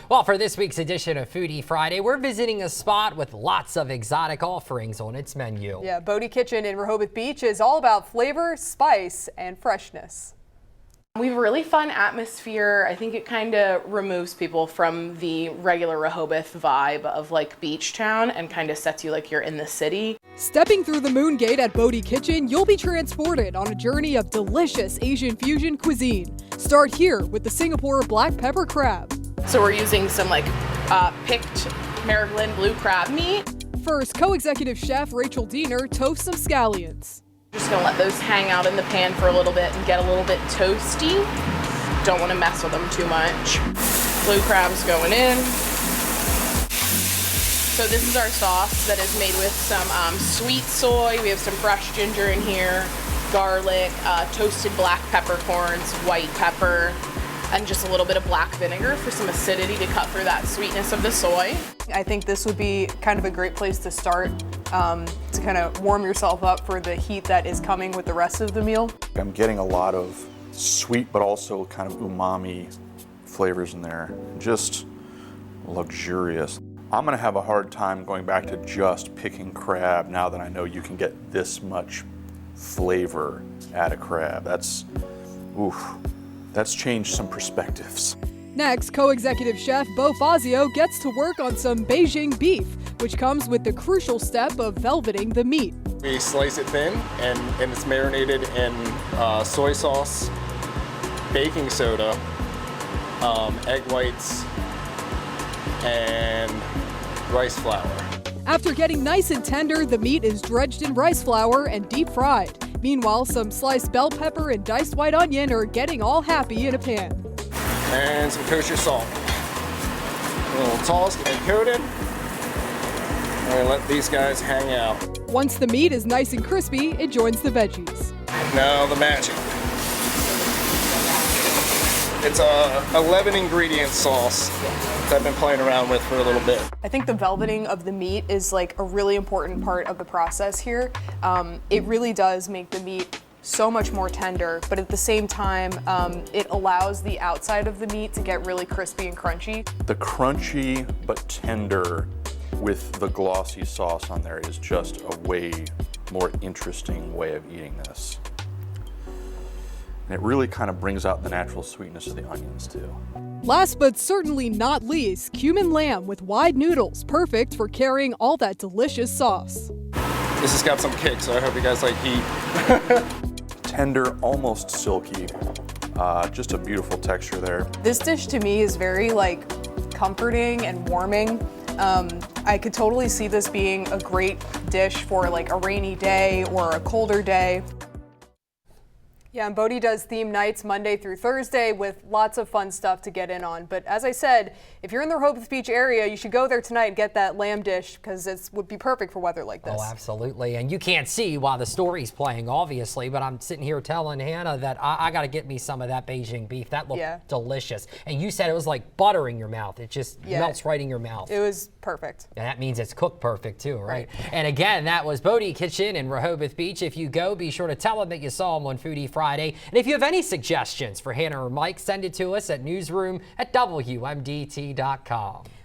Well, for this week's edition of Foodie Friday, we're visiting a spot with lots of exotic offerings on its menu. Yeah, Bodhi Kitchen in Rehoboth Beach is all about flavor, spice, and freshness. We have a really fun atmosphere. I think it kind of removes people from the regular Rehoboth vibe of like beach town and kind of sets you like you're in the city. Stepping through the moon gate at Bodhi Kitchen, you'll be transported on a journey of delicious Asian fusion cuisine. Start here with the Singapore black pepper crab. So we're using some like picked Maryland blue crab meat. First, co-executive chef Rachel Diener toasts some scallions. Just gonna let those hang out in the pan for a little bit and get a little bit toasty. Don't want to mess with them too much. Blue crab's going in. So this is our sauce that is made with some sweet soy. We have some fresh ginger in here, garlic, toasted black peppercorns, white pepper, and just a little bit of black vinegar for some acidity to cut through that sweetness of the soy. I think this would be kind of a great place to start to kind of warm yourself up for the heat that is coming with the rest of the meal. I'm getting a lot of sweet but also kind of umami flavors in there. Just luxurious. I'm gonna have a hard time going back to just picking crab now that I know you can get this much flavor out of crab. That's changed some perspectives. Next, co-executive chef Bo Fazio gets to work on some Beijing beef, which comes with the crucial step of velveting the meat. We slice it thin and it's marinated in soy sauce, baking soda, egg whites, and rice flour. After getting nice and tender, the meat is dredged in rice flour and deep fried. Meanwhile, some sliced bell pepper and diced white onion are getting all happy in a pan. And some kosher salt. A little tossed and coated. And let these guys hang out. Once the meat is nice and crispy, it joins the veggies. Now the magic. It's a 11 ingredient sauce that I've been playing around with for a little bit. I think the velveting of the meat is like a really important part of the process here. It really does make the meat so much more tender, but at the same time, it allows the outside of the meat to get really crispy and crunchy. The crunchy but tender with the glossy sauce on there is just a way more interesting way of eating this. And it really kind of brings out the natural sweetness of the onions too. Last but certainly not least, cumin lamb with wide noodles, perfect for carrying all that delicious sauce. This has got some kick, so I hope you guys like heat. Tender, almost silky, just a beautiful texture there. This dish to me is very like comforting and warming. I could totally see this being a great dish for like a rainy day or a colder day. Yeah, and Bodhi does theme nights Monday through Thursday with lots of fun stuff to get in on. But as I said, if you're in the Rehoboth Beach area, you should go there tonight and get that lamb dish because it would be perfect for weather like this. Oh, absolutely. And you can't see while the story's playing, obviously, but I'm sitting here telling Hannah that I got to get me some of that Beijing beef. That looked delicious. And you said it was like butter in your mouth. It just melts right in your mouth. It was perfect. And that means it's cooked perfect too, right? And again, that was Bodhi Kitchen in Rehoboth Beach. If you go, be sure to tell them that you saw them on Foodie Friday. And if you have any suggestions for Hannah or Mike, send it to us at newsroom@WMDT.com.